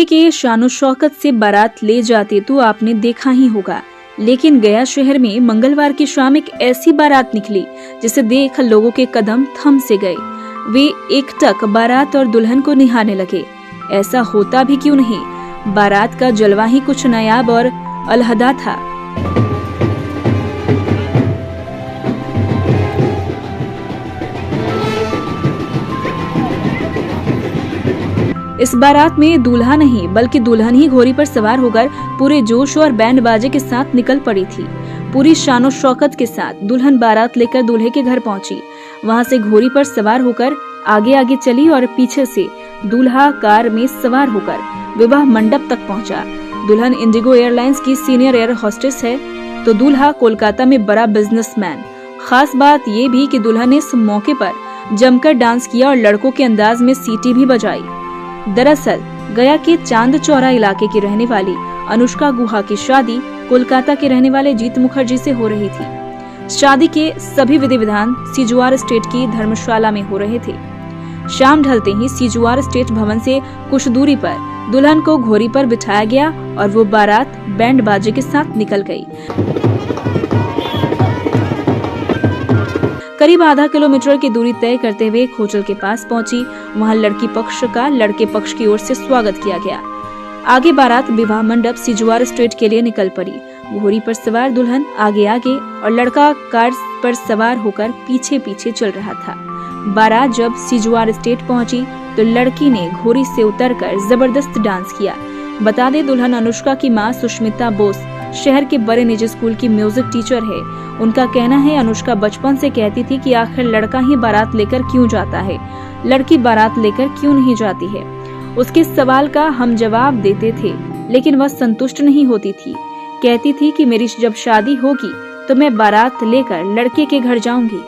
के शानो शौकत से बारात ले जाते तो आपने देखा ही होगा, लेकिन गया शहर में मंगलवार की शाम एक ऐसी बारात निकली जिसे देख लोगों के कदम थम से गए। वे एकटक बारात और दुल्हन को निहारने लगे। ऐसा होता भी क्यों नहीं, बारात का जलवा ही कुछ नायाब और अलहदा था। इस बारात में दूल्हा नहीं बल्कि दुल्हन ही घोड़ी पर सवार होकर पूरे जोश और बैंड बाजे के साथ निकल पड़ी थी। पूरी शानो शौकत के साथ दुल्हन बारात लेकर दूल्हे के घर पहुंची। वहां से घोड़ी पर सवार होकर आगे आगे चली और पीछे से दूल्हा कार में सवार होकर विवाह मंडप तक पहुंचा। दुल्हन इंडिगो एयरलाइंस की सीनियर एयर होस्टेस है तो दूल्हा कोलकाता में बड़ा बिजनेसमैन। खास बात ये भी कि दुल्हन ने इस मौके पर जमकर डांस किया और लड़कों के अंदाज में सीटी भी बजाई। दरअसल गया के चांद चौरा इलाके की रहने वाली अनुष्का गुहा की शादी कोलकाता के रहने वाले जीत मुखर्जी से हो रही थी। शादी के सभी विधि विधान सीजुआर स्टेट की धर्मशाला में हो रहे थे। शाम ढलते ही सीजुआर स्टेट भवन से कुछ दूरी पर दुल्हन को घोड़ी पर बिठाया गया और वो बारात बैंड बाजे के साथ निकल गई। करीब आधा किलोमीटर की दूरी तय करते हुए एक होटल के पास पहुंची। वहां लड़की पक्ष का लड़के पक्ष की ओर से स्वागत किया गया। आगे बारात विवाह मंडप सीजुआर स्ट्रीट के लिए निकल पड़ी। घोड़ी पर सवार दुल्हन आगे आगे और लड़का कार पर सवार होकर पीछे पीछे चल रहा था। बारात जब सीजुआर स्टेट पहुंची तो लड़की ने घोड़ी से उतरकर जबरदस्त डांस किया। बता दें, दुल्हन अनुष्का की मां सुष्मिता बोस शहर के बड़े निजी स्कूल की म्यूजिक टीचर है। उनका कहना है अनुष्का बचपन से कहती थी कि आखिर लड़का ही बारात लेकर क्यों जाता है, लड़की बारात लेकर क्यों नहीं जाती है। उसके सवाल का हम जवाब देते थे लेकिन वह संतुष्ट नहीं होती थी। कहती थी कि मेरी जब शादी होगी तो मैं बारात लेकर लड़के के घर जाऊंगी।